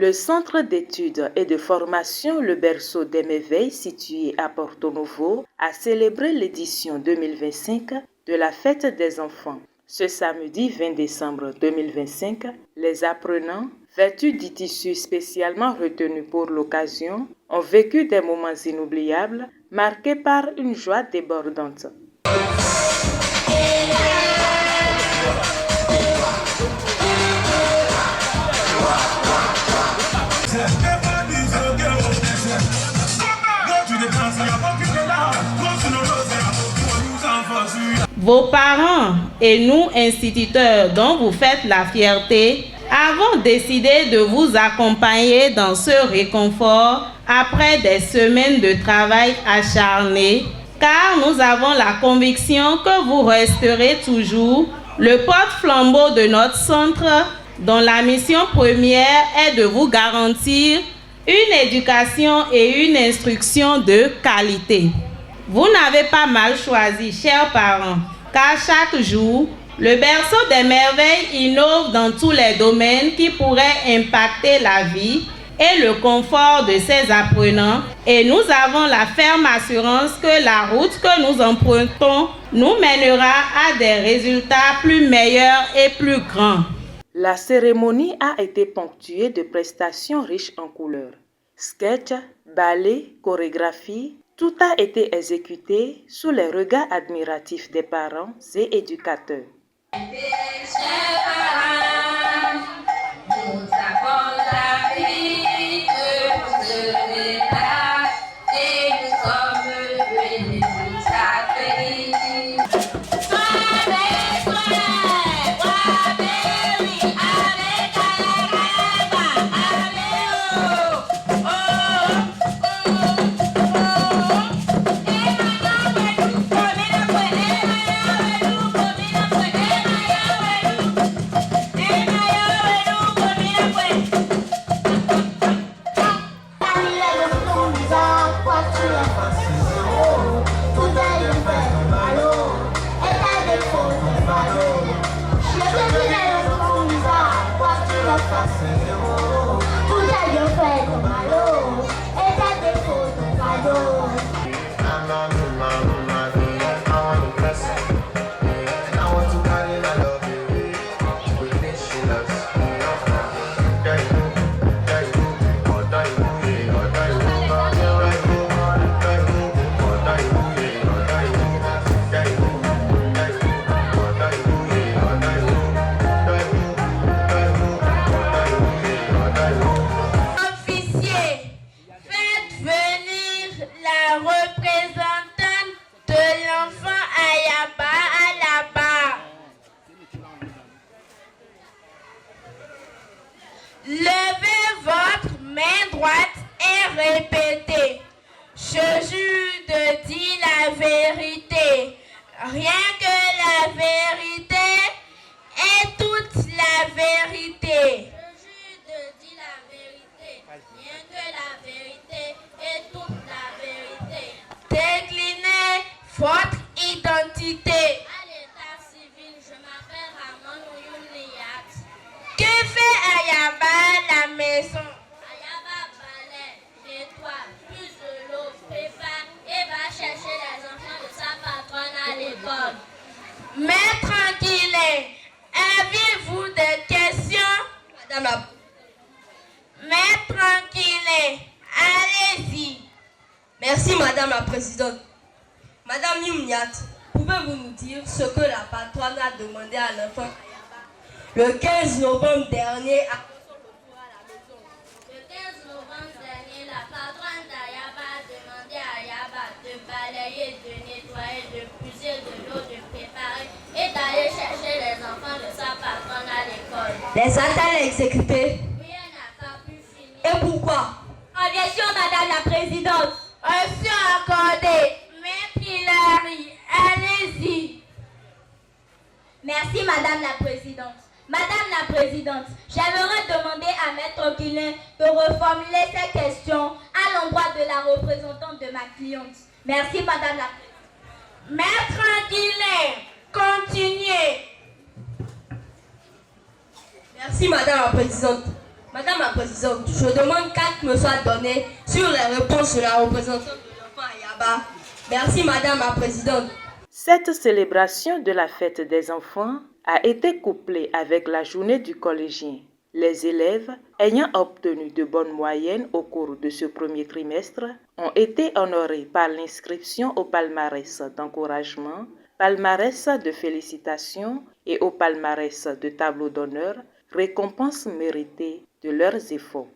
Le centre d'études et de formation Le Berceau des Merveilles, situé à Porto Novo, a célébré l'édition 2025 de la Fête des enfants. Ce samedi 20 décembre 2025, les apprenants, vêtus du tissu spécialement retenu pour l'occasion, ont vécu des moments inoubliables, marqués par une joie débordante. Vos parents et nous, instituteurs dont vous faites la fierté, avons décidé de vous accompagner dans ce réconfort après des semaines de travail acharné, car nous avons la conviction que vous resterez toujours le porte-flambeau de notre centre, dont la mission première est de vous garantir une éducation et une instruction de qualité. Vous n'avez pas mal choisi, chers parents, car chaque jour, le Berceau des Merveilles innove dans tous les domaines qui pourraient impacter la vie et le confort de ses apprenants, et nous avons la ferme assurance que la route que nous empruntons nous mènera à des résultats plus meilleurs et plus grands. La cérémonie a été ponctuée de prestations riches en couleurs. Sketch, ballet, chorégraphie, tout a été exécuté sous les regards admiratifs des parents et éducateurs. Levez votre main droite et répétez. Je jure de dire la vérité, rien que la vérité et toute la vérité. Je jure de dire la vérité, rien que la vérité et toute la vérité. Déclinez votre identité. À l'état civil, je m'appelle Ramon Ouyouliat. Que fait Ayaba la maison? Ayaba balai, nettoie, plus de l'eau, prépare et va chercher les enfants de sa patronne à l'école. Mais tranquille, avez-vous des questions? Madame la... Mais tranquille, allez-y. Merci Madame la Présidente. Madame Youmniat, pouvez-vous nous dire ce que la patronne a demandé à l'enfant le 15 novembre dernier à son retour à la maison? Le 15 novembre dernier, la patronne d'Ayaba a demandé à Ayaba de balayer, de nettoyer, de puiser de l'eau, de préparer et d'aller chercher les enfants de sa patronne à l'école. Les a-t-elle exécutés? Oui, elle n'a pas pu finir. Et pourquoi? Objection, Madame la Présidente. Reçu accordé. Maître Hilary, allez-y. Merci, Madame la Présidente. Madame la Présidente, j'aimerais demander à Maître Guilin de reformuler ces questions à l'endroit de la représentante de ma cliente. Merci, Madame la Présidente. Maître Guilin, continuez. Merci, Madame la Présidente. Madame la Présidente, je demande qu'acte me soit donné sur les réponses de la représentante de l'enfant à Yaba. Merci Madame la Présidente. Cette célébration de la fête des enfants a été couplée avec la journée du collégien. Les élèves ayant obtenu de bonnes moyennes au cours de ce premier trimestre ont été honorés par l'inscription au palmarès d'encouragement, palmarès de félicitations et au palmarès de tableau d'honneur, récompense méritée de leurs efforts.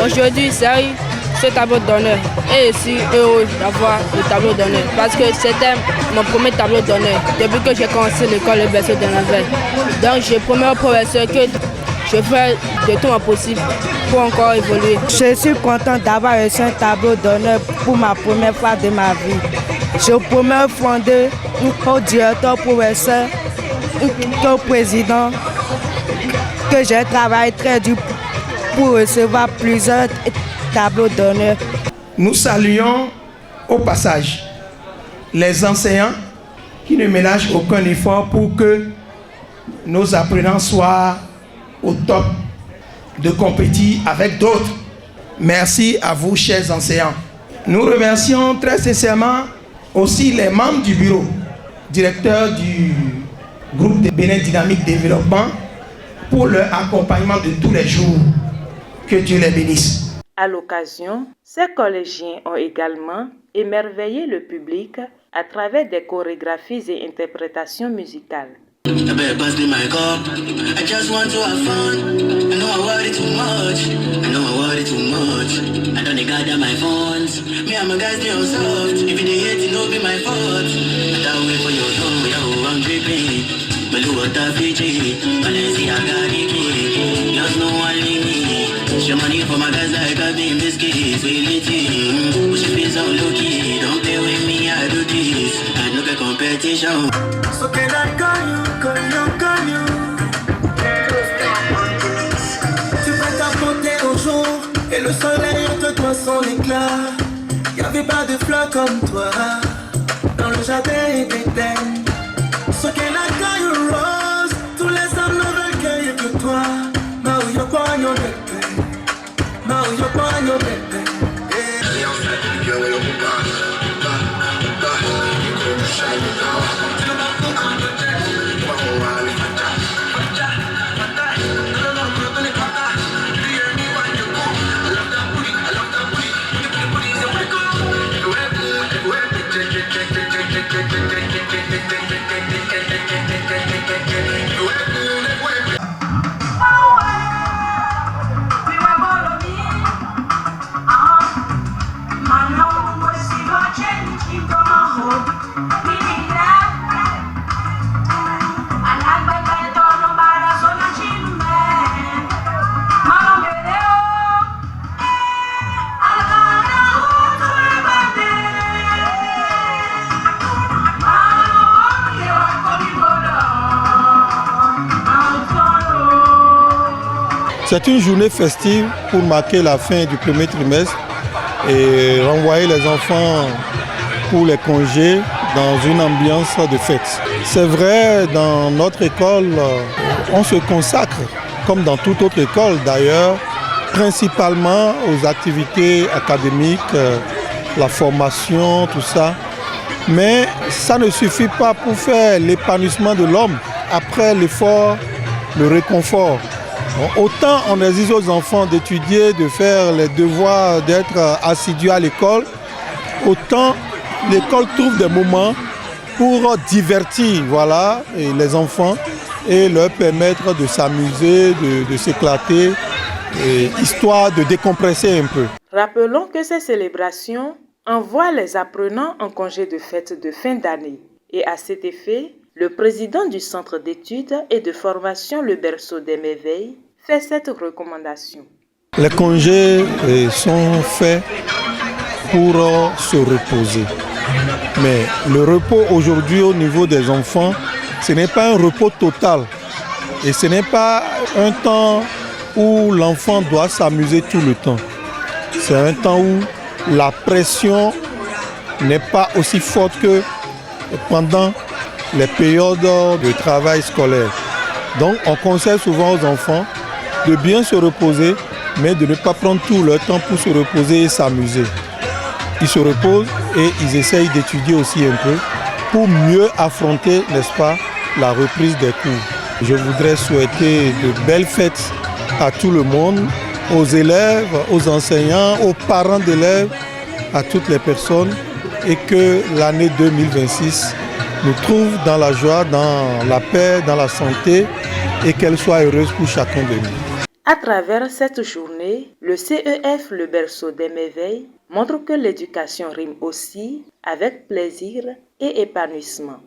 Aujourd'hui, j'ai eu ce tableau d'honneur et je suis heureux d'avoir le tableau d'honneur parce que c'était mon premier tableau d'honneur depuis que j'ai commencé l'école Le Berceau de Merveille. Donc je promets au professeur que je ferai de tout mon possible pour encore évoluer. Je suis content d'avoir reçu un tableau d'honneur pour ma première fois de ma vie. Je promets fonder au directeur, professeur, au président que je travaille très dur pour recevoir plusieurs tableaux d'honneur. Nous saluons au passage les enseignants qui ne ménagent aucun effort pour que nos apprenants soient au top de compétir avec d'autres. Merci à vous, chers enseignants. Nous remercions très sincèrement aussi les membres du bureau, directeur du groupe de Bénin Dynamique Développement, pour leur accompagnement de tous les jours. Que Dieu les bénisse. À l'occasion, ces collégiens ont également émerveillé le public à travers des chorégraphies et interprétations musicales. Your money for my guys like I've been biscuits. We lit it. Push it so low key. Don't play with me, I do this. I look at competition. So can I call you? Tu vas t'apporter au jour et le soleil entre toi son éclat. Y'avait pas de fleurs comme toi dans le jardin d'Éden. So can I call you rose? Tous les hommes ne veulent cueillir que toi. Mario Poignon de Mario Poignon de C'est une journée festive pour marquer la fin du premier trimestre et renvoyer les enfants pour les congés dans une ambiance de fête. C'est vrai, dans notre école, on se consacre, comme dans toute autre école d'ailleurs, principalement aux activités académiques, la formation, tout ça. Mais ça ne suffit pas pour faire l'épanouissement de l'homme. Après l'effort, le réconfort. Autant on exige aux enfants d'étudier, de faire les devoirs, d'être assidus à l'école, autant l'école trouve des moments pour divertir les enfants et leur permettre de s'amuser, de s'éclater, histoire de décompresser un peu. Rappelons que ces célébrations envoient les apprenants en congé de fête de fin d'année. Et à cet effet, le président du Centre d'études et de formation Le Berceau des Merveilles fait cette recommandation. Les congés sont faits pour se reposer. Mais le repos aujourd'hui au niveau des enfants, ce n'est pas un repos total. Et ce n'est pas un temps où l'enfant doit s'amuser tout le temps. C'est un temps où la pression n'est pas aussi forte que pendant les périodes de travail scolaire. Donc on conseille souvent aux enfants de bien se reposer mais de ne pas prendre tout leur temps pour se reposer et s'amuser. Ils se reposent et ils essayent d'étudier aussi un peu pour mieux affronter, n'est-ce pas, la reprise des cours. Je voudrais souhaiter de belles fêtes à tout le monde, aux élèves, aux enseignants, aux parents d'élèves, à toutes les personnes, et que l'année 2026 nous trouve dans la joie, dans la paix, dans la santé, et qu'elle soit heureuse pour chacun de nous. À travers cette journée, le CEF Le Berceau des Merveilles montre que l'éducation rime aussi avec plaisir et épanouissement.